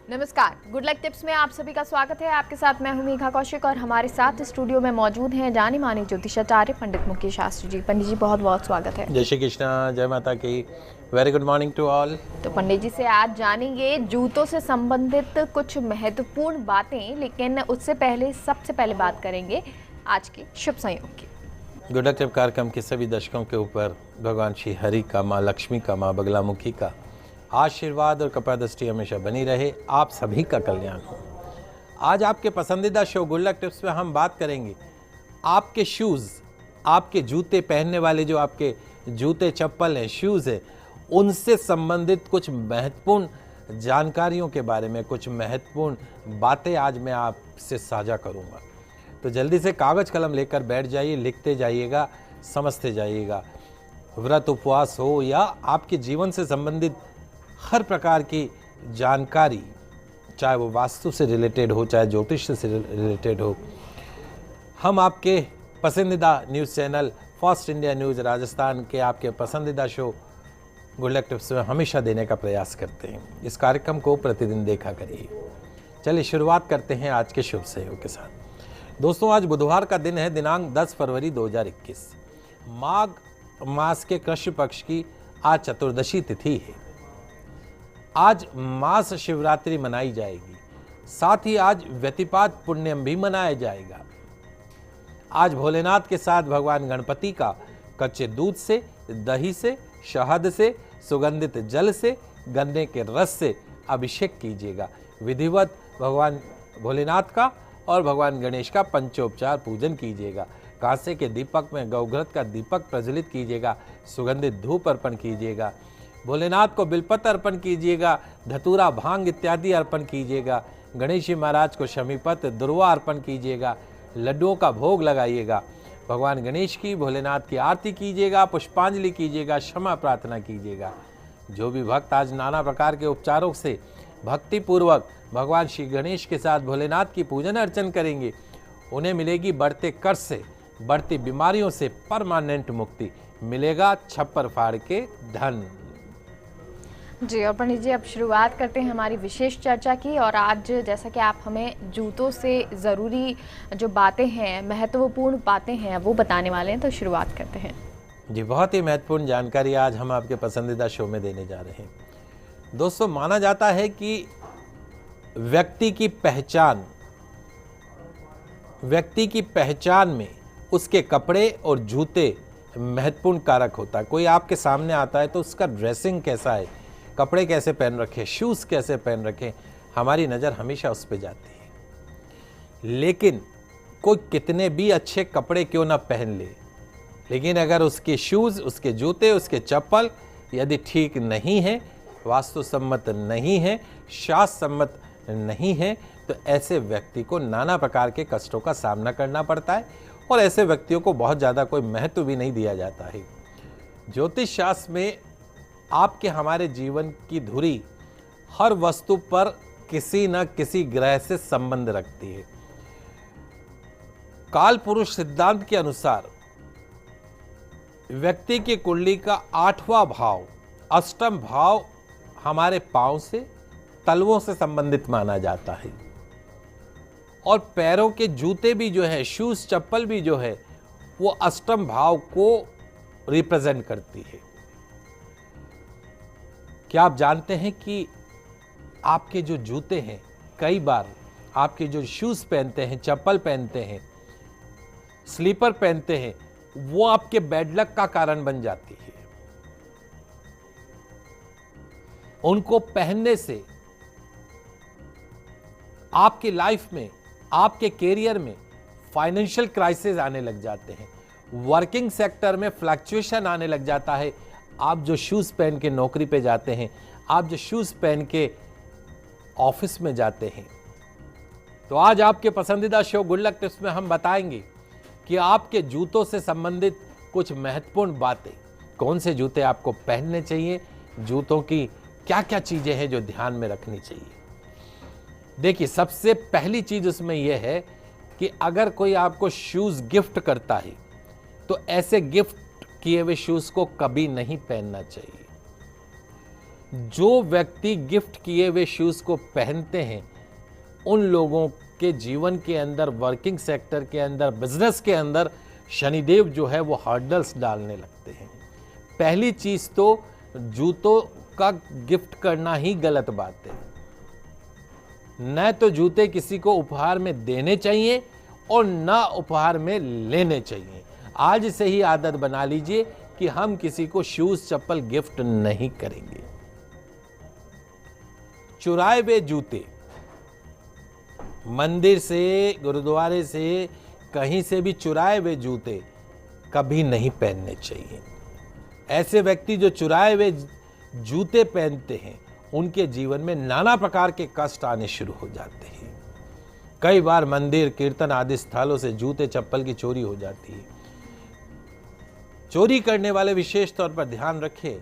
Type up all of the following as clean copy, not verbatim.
नमस्कार, good luck tips में आप सभी का स्वागत है। आपके साथ मैं हूं मेघा कौशिक और हमारे साथ स्टूडियो में मौजूद हैं जाने माने ज्योतिषाचार्य पंडित मुकेश शास्त्री जी। पंडित जी बहुत बहुत स्वागत है। जय श्री कृष्णा, जय माता की। Very good morning to all. तो पंडित जी से आज जानेंगे जूतों से संबंधित कुछ महत्वपूर्ण बातें, लेकिन उससे पहले सबसे पहले बात करेंगे आज के शुभ संयोग की। गुड लक टिप कार्यक्रम के सभी दर्शकों के ऊपर भगवान श्री हरि का, माँ लक्ष्मी का, माँ बगलामुखी का आशीर्वाद और कृपा दृष्टि हमेशा बनी रहे। आप सभी का कल्याण हो। आज आपके पसंदीदा शो गुड लक टिप्स में हम बात करेंगे आपके शूज़, आपके जूते पहनने वाले जो आपके जूते चप्पल हैं, शूज़ हैं, उनसे संबंधित कुछ महत्वपूर्ण जानकारियों के बारे में, कुछ महत्वपूर्ण बातें आज मैं आपसे साझा करूंगा। तो जल्दी से कागज़ कलम लेकर बैठ जाइए, लिखते जाइएगा, समझते जाइएगा। व्रत उपवास हो या आपके जीवन से संबंधित हर प्रकार की जानकारी, चाहे वो वास्तु से रिलेटेड हो, चाहे ज्योतिष से रिलेटेड हो, हम आपके पसंदीदा news channel first India news Rajasthan के आपके पसंदीदा शो गुड लक टिप्स में हमेशा देने का प्रयास करते हैं। इस कार्यक्रम को प्रतिदिन देखा करिए। चलिए शुरुआत करते हैं आज के शुभ संयोग के साथ। दोस्तों, आज बुधवार का दिन है, दिनांक 10 फरवरी 2021। माघ मास के कृष्ण पक्ष की आज चतुर्दशी तिथि है। आज मास शिवरात्रि मनाई जाएगी। साथ ही आज व्यतिपात पुण्यम भी मनाया जाएगा। आज भोलेनाथ के साथ भगवान गणपति का कच्चे दूध से, दही से, शहद से, सुगंधित जल से, गन्ने के रस से अभिषेक कीजिएगा। विधिवत भगवान भोलेनाथ का और भगवान गणेश का पंचोपचार पूजन कीजिएगा। कांसे के दीपक में गौघृत का दीपक प्रज्वलित कीजिएगा। सुगंधित धूप अर्पण कीजिएगा। भोलेनाथ को बिलपत्र अर्पण कीजिएगा। धतूरा, भांग इत्यादि अर्पण कीजिएगा। गणेश जी महाराज को शमीपत्र, दुर्वा अर्पण कीजिएगा। लड्डुओं का भोग लगाइएगा। भगवान गणेश की, भोलेनाथ की आरती कीजिएगा, पुष्पांजलि कीजिएगा, क्षमा प्रार्थना कीजिएगा। जो भी भक्त आज नाना प्रकार के उपचारों से भक्ति पूर्वक भगवान श्री गणेश के साथ भोलेनाथ की पूजन अर्चन करेंगे, उन्हें मिलेगी बढ़ते कर्ज से, बढ़ती बीमारियों से परमानेंट मुक्ति। मिलेगा छप्पर फाड़ के धन। जी, और पंडित जी अब शुरुआत करते हैं हमारी विशेष चर्चा की। और आज जैसा कि आप हमें जूतों से ज़रूरी जो बातें हैं, महत्वपूर्ण बातें हैं, वो बताने वाले हैं, तो शुरुआत करते हैं। जी, बहुत ही महत्वपूर्ण जानकारी आज हम आपके पसंदीदा शो में देने जा रहे हैं। दोस्तों, माना जाता है कि व्यक्ति की पहचान में उसके कपड़े और जूते महत्वपूर्ण कारक होता है। कोई आपके सामने आता है तो उसका ड्रेसिंग कैसा है, कपड़े कैसे पहन रखे, शूज़ कैसे पहन रखे, हमारी नज़र हमेशा उस पर जाती है। लेकिन कोई कितने भी अच्छे कपड़े क्यों ना पहन ले, लेकिन अगर उसके शूज़, उसके जूते, उसके चप्पल यदि ठीक नहीं है, वास्तुसम्मत नहीं है, शास्त्र सम्मत नहीं है, तो ऐसे व्यक्ति को नाना प्रकार के कष्टों का सामना करना पड़ता है और ऐसे व्यक्तियों को बहुत ज़्यादा कोई महत्व भी नहीं दिया जाता है। ज्योतिष शास्त्र में आपके हमारे जीवन की धुरी हर वस्तु पर किसी न किसी ग्रह से संबंध रखती है। काल पुरुष सिद्धांत के अनुसार व्यक्ति की कुंडली का 8वां भाव, अष्टम भाव हमारे पांव से, तलवों से संबंधित माना जाता है। और पैरों के जूते भी जो है, शूज चप्पल भी जो है, वो अष्टम भाव को रिप्रेजेंट करती है। क्या आप जानते हैं कि आपके जो जूते हैं, कई बार आपके जो शूज पहनते हैं, चप्पल पहनते हैं, स्लीपर पहनते हैं, वो आपके बैड लक का कारण बन जाती है। उनको पहनने से आपकी लाइफ में, आपके कैरियर में फाइनेंशियल क्राइसिस आने लग जाते हैं, वर्किंग सेक्टर में फ्लक्चुएशन आने लग जाता है। आप जो शूज़ पहन के नौकरी पे जाते हैं, आप जो शूज़ पहन के ऑफिस में जाते हैं, तो आज आपके पसंदीदा शो गुड लक टिप्स में हम बताएंगे कि आपके जूतों से संबंधित कुछ महत्वपूर्ण बातें, कौन से जूते आपको पहनने चाहिए, जूतों की क्या क्या चीज़ें हैं जो ध्यान में रखनी चाहिए। देखिए, सबसे पहली चीज़ उसमें यह है कि अगर कोई आपको शूज़ गिफ्ट करता है तो ऐसे गिफ्ट किए हुए शूज़ को कभी नहीं पहनना चाहिए। जो व्यक्ति गिफ्ट किए हुए शूज़ को पहनते हैं उन लोगों के जीवन के अंदर, वर्किंग सेक्टर के अंदर, बिजनेस के अंदर शनिदेव जो है वो हर्डल्स डालने लगते हैं। पहली चीज़ तो जूतों का गिफ्ट करना ही गलत बात है। न तो जूते किसी को उपहार में देने चाहिए और न उपहार में लेने चाहिए। आज से ही आदत बना लीजिए कि हम किसी को शूज चप्पल गिफ्ट नहीं करेंगे। चुराए हुए जूते मंदिर से, गुरुद्वारे से, कहीं से भी चुराए हुए जूते कभी नहीं पहनने चाहिए। ऐसे व्यक्ति जो चुराए हुए जूते पहनते हैं उनके जीवन में नाना प्रकार के कष्ट आने शुरू हो जाते हैं। कई बार मंदिर, कीर्तन आदि स्थलों से जूते चप्पल की चोरी हो जाती है। चोरी करने वाले विशेष तौर पर ध्यान रखें,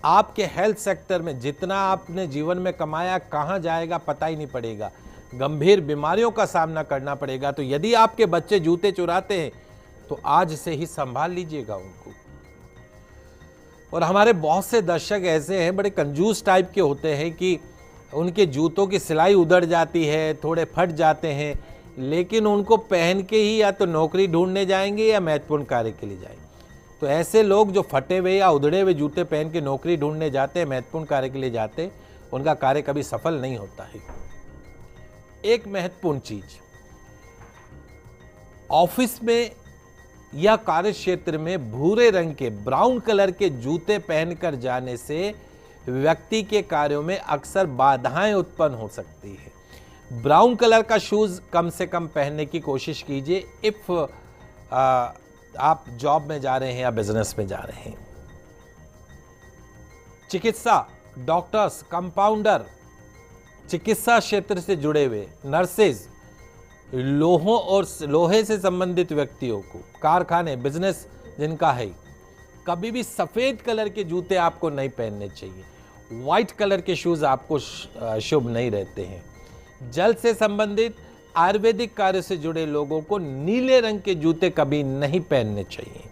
आपके हेल्थ सेक्टर में जितना आपने जीवन में कमाया कहां जाएगा पता ही नहीं पड़ेगा। गंभीर बीमारियों का सामना करना पड़ेगा। तो यदि आपके बच्चे जूते चुराते हैं तो आज से ही संभाल लीजिएगा उनको। और हमारे बहुत से दर्शक ऐसे हैं, बड़े कंजूस टाइप के होते हैं कि उनके जूतों की सिलाई उधड़ जाती है, थोड़े फट जाते हैं, लेकिन उनको पहन के ही या तो नौकरी ढूंढने जाएंगे या महत्वपूर्ण कार्य के लिए जाएंगे। तो ऐसे लोग जो फटे हुए या उधड़े हुए जूते पहन के नौकरी ढूंढने जाते हैं, महत्वपूर्ण कार्य के लिए जाते हैं, उनका कार्य कभी सफल नहीं होता है। एक महत्वपूर्ण चीज, ऑफिस में या कार्य क्षेत्र में भूरे रंग के, ब्राउन कलर के जूते पहनकर जाने से व्यक्ति के कार्यों में अक्सर बाधाएं उत्पन्न हो सकती है। ब्राउन कलर का शूज कम से कम पहनने की कोशिश कीजिए इफ आप जॉब में जा रहे हैं या बिजनेस में जा रहे हैं। चिकित्सा, डॉक्टर्स, कंपाउंडर, चिकित्सा क्षेत्र से जुड़े हुए नर्सेज, लोहों और लोहे से संबंधित व्यक्तियों को, कारखाने, बिजनेस जिनका है, कभी भी सफेद कलर के जूते आपको नहीं पहनने चाहिए। व्हाइट कलर के शूज आपको शुभ नहीं रहते हैं। जल से संबंधित, आयुर्वेदिक कार्य से जुड़े लोगों को नीले रंग के जूते कभी नहीं पहनने चाहिए।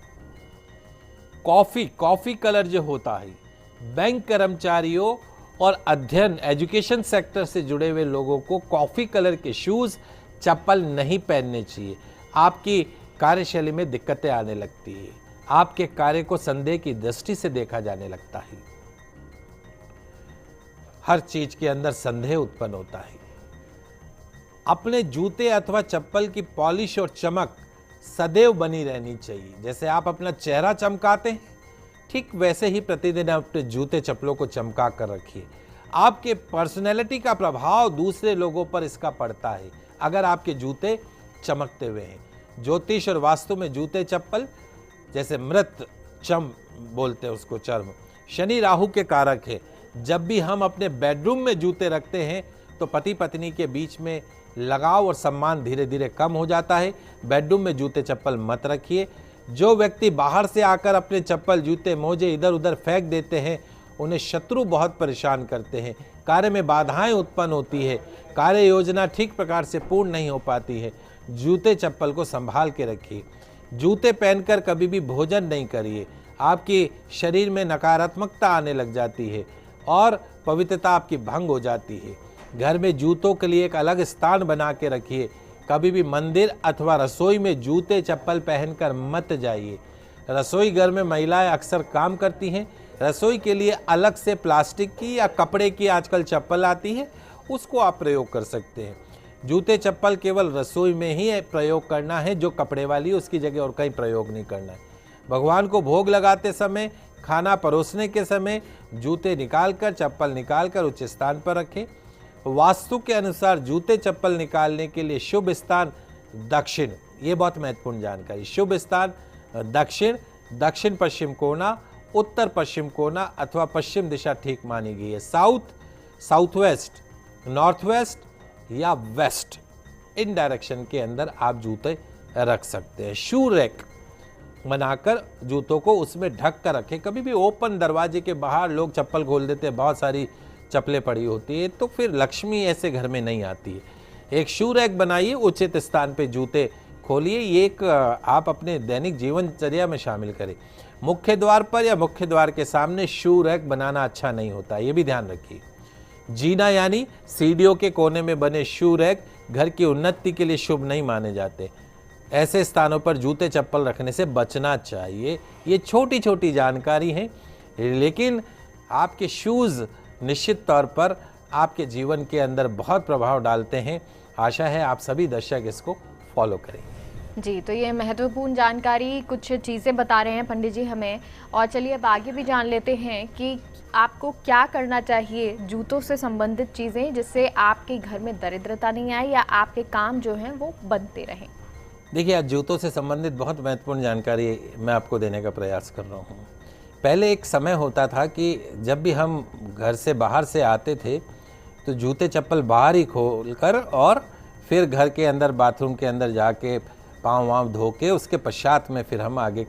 कॉफी कलर जो होता है, बैंक कर्मचारियों और अध्ययन, एजुकेशन सेक्टर से जुड़े हुए लोगों को कॉफी कलर के शूज, चप्पल नहीं पहनने चाहिए। आपकी कार्यशैली में दिक्कतें आने लगती है, आपके कार्य को संदेह की दृष्टि से देखा जाने लगता है। हर चीज के अंदर संदेह उत्पन्न होता है। अपने जूते अथवा चप्पल की पॉलिश और चमक सदैव बनी रहनी चाहिए। जैसे आप अपना चेहरा चमकाते हैं, ठीक वैसे ही प्रतिदिन अपने जूते चप्पलों को चमका कर रखिए। आपके पर्सनैलिटी का प्रभाव दूसरे लोगों पर इसका पड़ता है अगर आपके जूते चमकते हुए हैं। ज्योतिष और वास्तु में जूते चप्पल, जैसे मृत चम बोलते हैं उसको, चर्म, शनि राहु के कारक है। जब भी हम अपने बेडरूम में जूते रखते हैं तो पति पत्नी के बीच में लगाव और सम्मान धीरे धीरे कम हो जाता है। बेडरूम में जूते चप्पल मत रखिए। जो व्यक्ति बाहर से आकर अपने चप्पल, जूते, मोजे इधर उधर फेंक देते हैं, उन्हें शत्रु बहुत परेशान करते हैं। कार्य में बाधाएं उत्पन्न होती है, कार्य योजना ठीक प्रकार से पूर्ण नहीं हो पाती है। जूते चप्पल को संभाल के रखिए। जूते पहनकर कभी भी भोजन नहीं करिए, आपकी शरीर में नकारात्मकता आने लग जाती है और पवित्रता आपकी भंग हो जाती है। घर में जूतों के लिए एक अलग स्थान बना के रखिए। कभी भी मंदिर अथवा रसोई में जूते चप्पल पहनकर मत जाइए। रसोई घर में महिलाएं अक्सर काम करती हैं, रसोई के लिए अलग से प्लास्टिक की या कपड़े की आजकल चप्पल आती है, उसको आप प्रयोग कर सकते हैं। जूते चप्पल केवल रसोई में ही प्रयोग करना है, जो कपड़े वाली उसकी जगह और कहीं प्रयोग नहीं करना है। भगवान को भोग लगाते समय, खाना परोसने के समय जूते निकालकर, चप्पल निकालकर उच्च स्थान पर रखें। वास्तु के अनुसार जूते चप्पल निकालने के लिए शुभ स्थान दक्षिण, ये बहुत महत्वपूर्ण जानकारी। शुभ स्थान दक्षिण, दक्षिण पश्चिम कोना, उत्तर पश्चिम कोना अथवा पश्चिम दिशा ठीक मानी गई है। South, south west, north west या वेस्ट, इन डायरेक्शन के अंदर आप जूते रख सकते हैं। शू रैक बनाकर जूतों को उसमें ढक कर रखें। कभी भी ओपन दरवाजे के बाहर लोग चप्पल खोल देते हैं, बहुत सारी चप्पलें पड़ी होती है, तो फिर लक्ष्मी ऐसे घर में नहीं आती है। एक शू रैक बनाइए, उचित स्थान पे जूते खोलिए, ये एक आप अपने दैनिक जीवनचर्या में शामिल करें। मुख्य द्वार पर या मुख्य द्वार के सामने शू रैक बनाना अच्छा नहीं होता, ये भी ध्यान रखिए। जीना यानी सीढ़ियों के कोने में बने शू रैक घर की उन्नति के लिए शुभ नहीं माने जाते। ऐसे स्थानों पर जूते चप्पल रखने से बचना चाहिए। ये छोटी छोटी जानकारी है, लेकिन आपके शूज़ निश्चित तौर पर आपके जीवन के अंदर बहुत प्रभाव डालते हैं। आशा है आप सभी दर्शक इसको फॉलो करेंगे। जी, तो ये महत्वपूर्ण जानकारी, कुछ चीज़ें बता रहे हैं पंडित जी हमें। और चलिए अब आगे भी जान लेते हैं कि आपको क्या करना चाहिए जूतों से संबंधित चीज़ें, जिससे आपके घर में दरिद्रता नहीं आए या आपके काम जो हैं वो बनते रहें। देखिए, आज जूतों से संबंधित बहुत महत्वपूर्ण जानकारी मैं आपको देने का प्रयास कर रहा हूँ। पहले एक समय होता था कि जब भी हम घर से बाहर से आते थे तो जूते चप्पल बाहर ही खोल कर और फिर घर के अंदर बाथरूम के अंदर जाके पाँव वाँव धो के उसके पश्चात में फिर हम आगे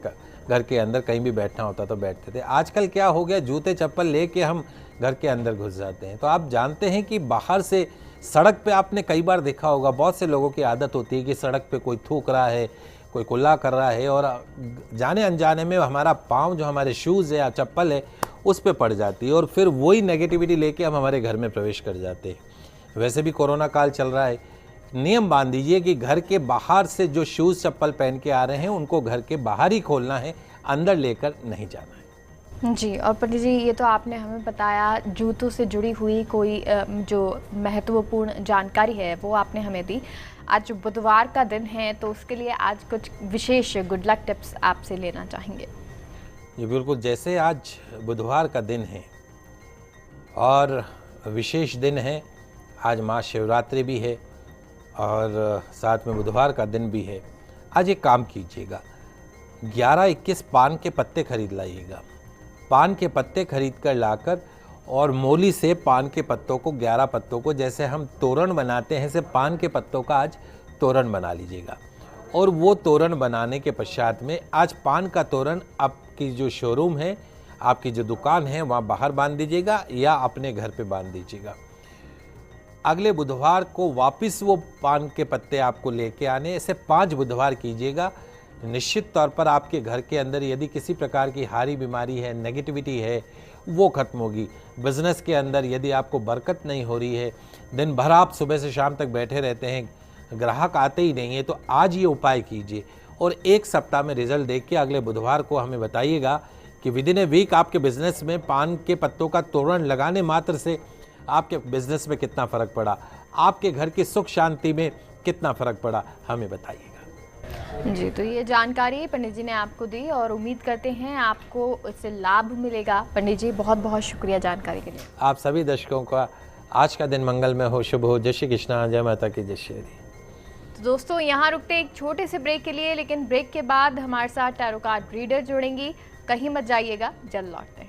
घर के अंदर कहीं भी बैठना होता तो बैठते थे। आजकल क्या हो गया, जूते चप्पल लेके हम घर के अंदर घुस जाते हैं। तो आप जानते हैं कि बाहर से सड़क पे आपने कई बार देखा होगा, बहुत से लोगों की आदत होती है कि सड़क पे कोई थूक रहा है, कोई कुल्ला कर रहा है और जाने अनजाने में हमारा पाँव जो हमारे शूज़ है या चप्पल है उस पर पड़ जाती है और फिर वही नेगेटिविटी लेके हम हमारे घर में प्रवेश कर जाते हैं। वैसे भी कोरोना काल चल रहा है, नियम बांध दीजिए कि घर के बाहर से जो शूज़ चप्पल पहन के आ रहे हैं उनको घर के बाहर ही खोलना है, अंदर लेकर नहीं जाना है। जी, और पंडित जी ये तो आपने हमें बताया जूतों से जुड़ी हुई कोई जो महत्वपूर्ण जानकारी है वो आपने हमें दी। आज बुधवार का दिन है तो उसके लिए आज कुछ विशेष गुड लक टिप्स आपसे लेना चाहेंगे। ये बिल्कुल, जैसे आज बुधवार का दिन है और विशेष दिन है, आज महाशिवरात्रि भी है और साथ में बुधवार का दिन भी है। आज एक काम कीजिएगा, 11-21 पान के पत्ते खरीद लाइएगा। पान के पत्ते खरीद कर लाकर और मोली से पान के पत्तों को 11 पत्तों को जैसे हम तोरण बनाते हैं, से पान के पत्तों का आज तोरण बना लीजिएगा। और वो तोरण बनाने के पश्चात में आज पान का तोरण आपकी जो शोरूम है, आपकी जो दुकान है वहाँ बाहर बांध दीजिएगा या अपने घर पे बांध दीजिएगा। अगले बुधवार को वापस वो पान के पत्ते आपको लेके आने, ऐसे 5 बुधवार कीजिएगा। निश्चित तौर पर आपके घर के अंदर यदि किसी प्रकार की हारी बीमारी है, नेगेटिविटी है, वो खत्म होगी। बिजनेस के अंदर यदि आपको बरकत नहीं हो रही है, दिन भर आप सुबह से शाम तक बैठे रहते हैं, ग्राहक आते ही नहीं है, तो आज ये उपाय कीजिए और 1 सप्ताह में रिजल्ट देख के अगले बुधवार को हमें बताइएगा कि विदिन ए वीक आपके बिजनेस में पान के पत्तों का तोरण लगाने मात्र से आपके बिजनेस में कितना फ़र्क पड़ा, आपके घर की सुख शांति में कितना फ़र्क पड़ा, हमें बताइएगा। जी, तो ये जानकारी पंडित जी ने आपको दी और उम्मीद करते हैं आपको इससे लाभ मिलेगा। पंडित जी बहुत बहुत शुक्रिया जानकारी के लिए। आप सभी दर्शकों का आज का दिन मंगलमय हो, शुभ हो। जय श्री कृष्णा, जय माता की, जय श्री हरि। तो दोस्तों यहाँ रुकते एक छोटे से ब्रेक के लिए, लेकिन ब्रेक के बाद हमारे साथ टैरो कार्ड रीडर जुड़ेंगी। कहीं मत जाइएगा, जल्द लौटते हैं।